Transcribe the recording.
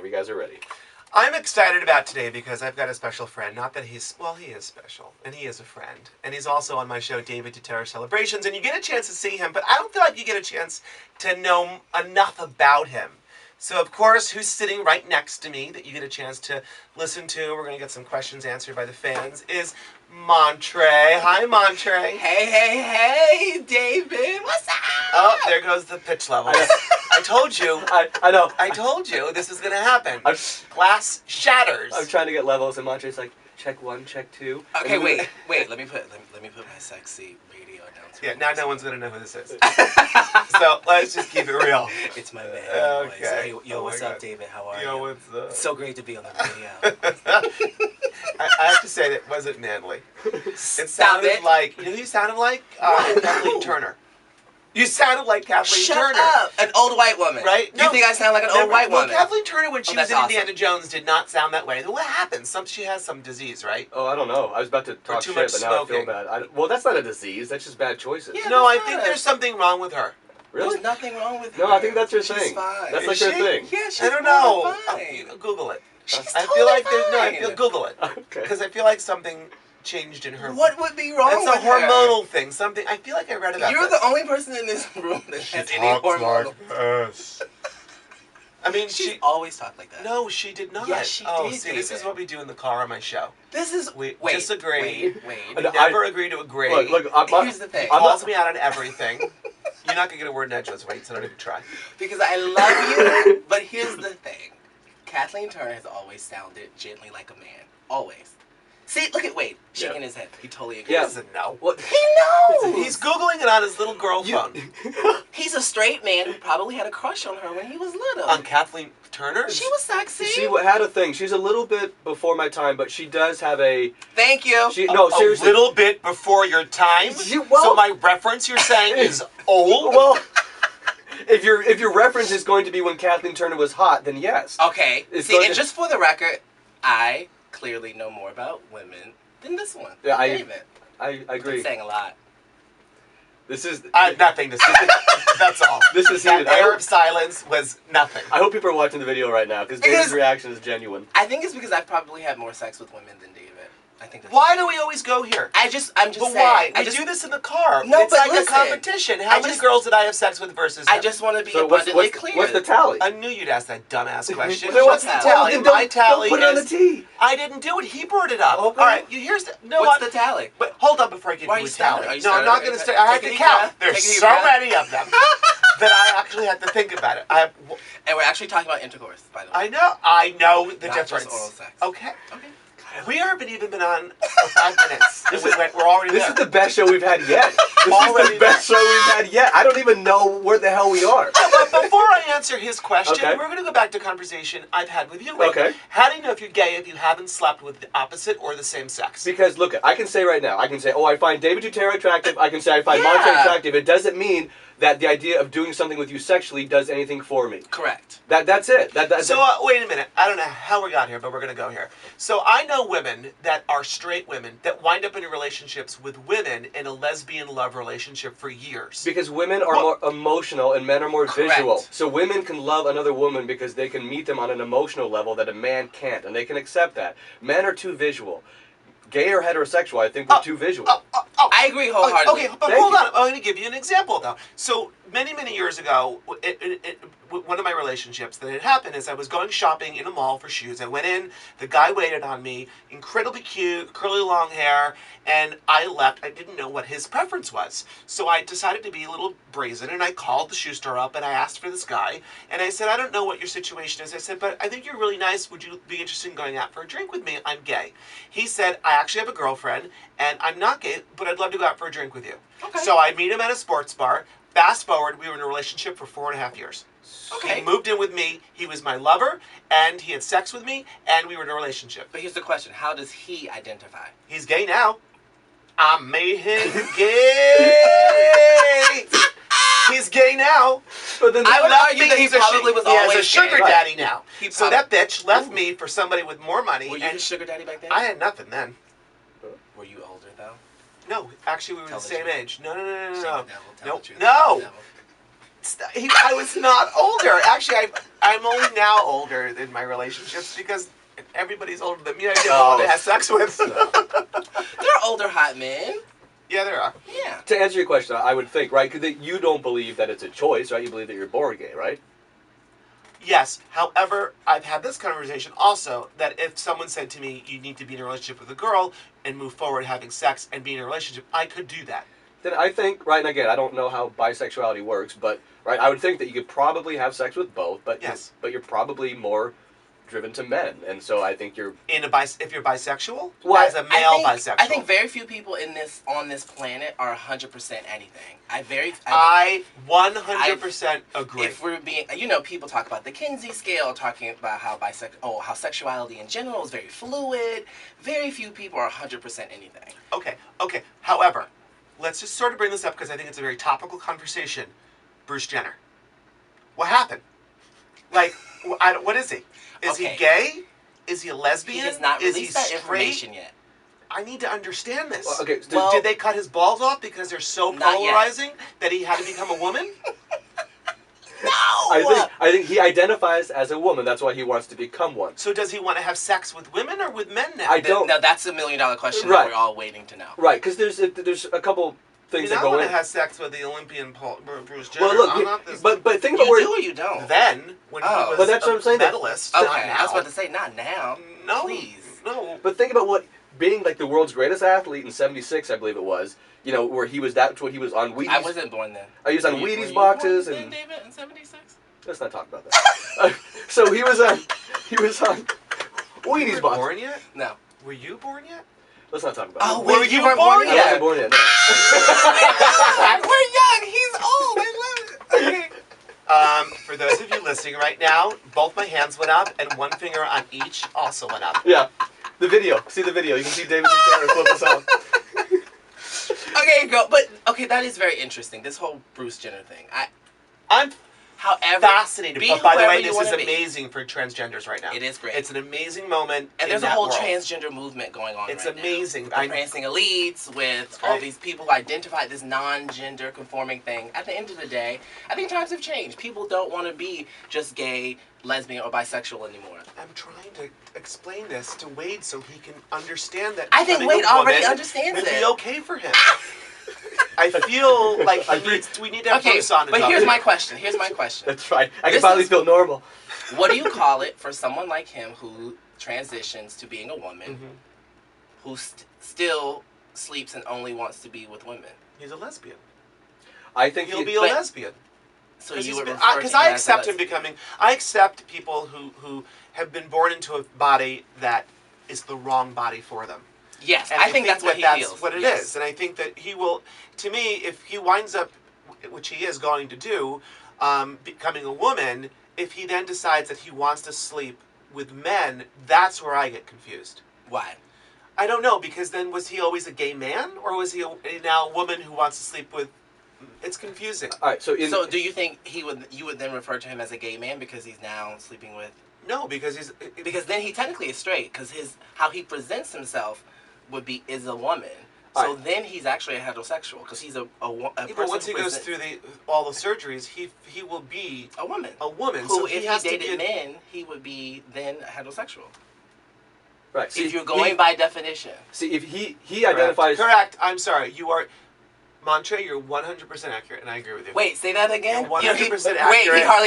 whenever you guys are ready. I'm excited about today because I've got a special friend. Not that he's, well, he is special, and he is a friend. And he's also on my show, David Tutera Celebrations, and you get a chance to see him, but I don't feel like you get a chance to know enough about him. So, of course, who's sitting right next to me that you get a chance to listen to, we're going to get some questions answered by the fans, is Montré. Hi, Montré. Hey, David. What's up? Oh, there goes the pitch levels. I told you. I know. I told you this is going to happen. I'm Glass shatters. I'm trying to get levels, and Montre's like, check 1, check 2. Okay, wait. Let me put my sexy radio announcer. Yeah, now no one's going to know who this is. So let's just keep it real. It's my man. Okay. Hey, yo, Oh what's my up, God. David? How are Yo, you? what's up? It's so great to be on the video. I have to say that wasn't manly. It Stop sounded it. like, you know who you sounded like? Kathleen Turner. You sounded like Kathleen Shut Turner. up! An old white woman. Right? You think I sound like an old white woman? Well, Kathleen Turner, when she was in that's Indiana Jones, did not sound that way. What happened? She has some disease, right? Oh, I don't know. I was about to talk too shit, much but now smoking. I feel bad. Well, that's not a disease. That's just bad choices. Yeah. No, I that's think not. there's something wrong with her. Really? There's nothing wrong with her. No, I think that's your She's thing. fine. That's like Is your she? thing. Yeah, she's I don't know. fine. Google it. She's I feel like totally there's no. I fine. feel Google it Okay. because I feel like something changed in her. What would be wrong It's with a hormonal thing. Something. I feel like I read her? about You're this. the only person in this room that has any hormonal. this. I mean, She always talked like that. No, she did not. Yes, she oh, did, see, this is David. what we do in the car on my show. This is We wait, disagree. Wait. We No, never agree to agree. Look, Here's the thing. He calls me out on everything. You're not gonna get a word in edgeless. Wait, so don't even try. Because I love you, but here's the thing. Kathleen Turner has always sounded gently like a man. Always. See, look at Wade shaking his head. He totally agrees. He doesn't know. What? He knows. He's Googling it on his little girl phone. He's a straight man who probably had a crush on her when he was little. On Kathleen Turner? She was sexy. She had a thing. She's a little bit before my time, but she does have a... Thank you. No, seriously. A little bit before your time? Well- So my reference you're saying is old? Well, if your reference is going to be when Kathleen Turner was hot, then yes. Okay. It's See, going and to- just for the record, I clearly know more about women than this one. Yeah, David. I agree. I'm saying a lot. This is... I have nothing to say. That's all. This is That heated. air of silence was nothing. I hope people are watching the video right now, because David's reaction is genuine. I think it's because I've probably had more sex with women than David. I think that's Why do we always go here? I'm just But saying. why? I We just, do this in the car. No, it's but like listen, a competition. How many girls did I have sex with versus I him? just want to be So abundantly clear. what's the tally? I knew you'd ask that dumbass question. What's What's the the tally? Then My tally don't put it on the is... T. I didn't do it. He brought it up. Okay. All right. Here's the... No, What's the tally? But hold on before I give Why are you a you starting? tally. Are you No, I'm not starting? going to start. I have Take a to deep count. breath. There's Take a deep so breath. many of them that I actually have to think about it. And we're actually talking about intercourse, by the way. I know the Not just difference. oral sex. Okay. Okay. We haven't even been on for 5 minutes. And we're already This there. is the best show we've had yet. This Already is the best show we've had yet. I don't even know where the hell we are. But before I answer his question, Okay. we're going to go back to a conversation I've had with you. Wade. Okay. How do you know if you're gay if you haven't slept with the opposite or the same sex? Because look, I can say right now, I can say, oh, I find David Tutera attractive. I can say I find Yeah. Montré attractive. It doesn't mean that the idea of doing something with you sexually does anything for me. Correct. That's it. So wait a minute. I don't know how we got here, but we're going to go here. So I know women that are straight women that wind up in relationships with women in a lesbian love relationship for years. because women are more emotional and men are more Correct. visual. So women can love another woman because they can meet them on an emotional level that a man can't, and they can accept that. Men are too visual. Gay or heterosexual, I think we're too visual. I agree wholeheartedly. Okay, but Thank hold you. on. I'm going to give you an example, though. So many, many years ago, one of my relationships that had happened is I was going shopping in a mall for shoes. I went in, the guy waited on me, incredibly cute, curly long hair, and I left. I didn't know what his preference was. So I decided to be a little brazen, and I called the shoe store up, and I asked for this guy, and I said, I don't know what your situation is. I said, but I think you're really nice. Would you be interested in going out for a drink with me? I'm gay. He said, I actually have a girlfriend, and I'm not gay, but I'd love to go out for a drink with you. Okay. So I meet him at a sports bar. Fast forward, we were in a relationship for 4.5 years. Okay. He moved in with me. He was my lover, and he had sex with me, and we were in a relationship. But here's the question. How does he identify? He's gay now. I made him gay. He's gay now. But then I would left argue me. that he He's a probably was he has a always sugar gay. daddy now. He So probably- that bitch left me for somebody with more money. Were you and his sugar daddy back then? I had nothing then. Were you older though? No, actually we were Tell the the same truth. age. No. Shame the devil, tell Nope. the truth, No. tell the devil. I was not older. Actually, I'm only now older in my relationships because everybody's older than me. I didn't want to have sex with. There are older hot men. Yeah, there are. Yeah. To answer your question, I would think, right, because you don't believe that it's a choice, right? You believe that you're born gay, right? Yes. However, I've had this conversation also that if someone said to me, you need to be in a relationship with a girl and move forward having sex and be in a relationship, I could do that. Then I think, right, and again, I don't know how bisexuality works, but, right, I would think that you could probably have sex with both, but Yes. but you're probably more driven to men, and so I think you're... If you're bisexual? Well, as a male bisexual. I think very few people on this planet are 100% anything. I 100% agree. If we're being, people talk about the Kinsey scale, talking about how how sexuality in general is very fluid. Very few people are 100% anything. Okay. However, let's just sort of bring this up because I think it's a very topical conversation. Bruce Jenner. What happened? Like, what is he? Is he gay? Is he a lesbian? He has not is released he that straight? information yet. I need to understand this. Well, okay, Did they cut his balls off because they're so polarizing that he had to become a woman? No! I think he identifies as a woman. That's why he wants to become one. So does he want to have sex with women or with men now? I don't. Now that's $1 million question Right. that we're all waiting to know. Right, because there's a couple things that I go want in. to have sex with the Olympian Bruce Jenner. Well, look, I'm not this but think about You where... do or you don't? then when he was But that's what I'm saying, that- medalist. Okay, not now. I was about to say not now. No, Please. no. But think about what being like the world's greatest athlete in '76, I believe it was. Where he was. That's what he was on Wheaties. I wasn't born then. He was on Were Wheaties you boxes born then, and. David, in 76? Let's not talk about that. So he was on Wheaties You boxes. born yet? No. Were you born yet? Let's not talk about Oh, it. wait, Were you you weren't born born I yet? wasn't born yet. No. We're young. He's old. I love it. Okay. For those of you listening right now, both my hands went up and one finger on each also went up. Yeah. The video. See the video. You can see David and Tanner flip us off. Okay, go. But okay, that is very interesting. This whole Bruce Jenner thing. I'm However, fascinated. be But by the whoever way, you this wanna is be. amazing for transgenders right now. It is great. It's an amazing moment. And in there's a that whole world. transgender movement going on It's right amazing. now. The prancing elites with all these people who identify this non-gender conforming thing. At the end of the day, I think times have changed. People don't want to be just gay, lesbian, or bisexual anymore. I'm trying to explain this to Wade so he can understand that. I think becoming Wade a woman already understands would it. be okay for him. I feel like we need to have Okay, Bruce on to but talk here's to my him. question. Here's my question. That's right. I can This finally is- feel normal. What do you call it for someone like him who transitions to being a woman, who still sleeps and only wants to be with women? He's a lesbian. I think He'll be a but- lesbian. So you would refer to him Because I as a accept him lesbian. becoming. I accept people who have been born into a body that is the wrong body for them. Yes, And I think that's what he feels. what it is. Yes. And I think that he will. To me, if he winds up, which he is going to do, becoming a woman, if he then decides that he wants to sleep with men, that's where I get confused. Why? I don't know, because then was he always a gay man, or was he now a woman who wants to sleep with? It's confusing. All right. So So do you think you would then refer to him as a gay man because he's now sleeping with? No, because Because then he technically is straight because how he presents himself is a woman. So Alright. then he's actually a heterosexual because he's a person but once he who goes presents- through all the surgeries, he will be a woman. a woman. Who, so if has he to be dated men, he would be then heterosexual. right. See, If you're going by definition. See, if he identifies. Correct. I'm sorry. You are. Montré, you're 100% accurate, and I agree with you. Wait, say that again. You're 100% Wait, he accurate. hardly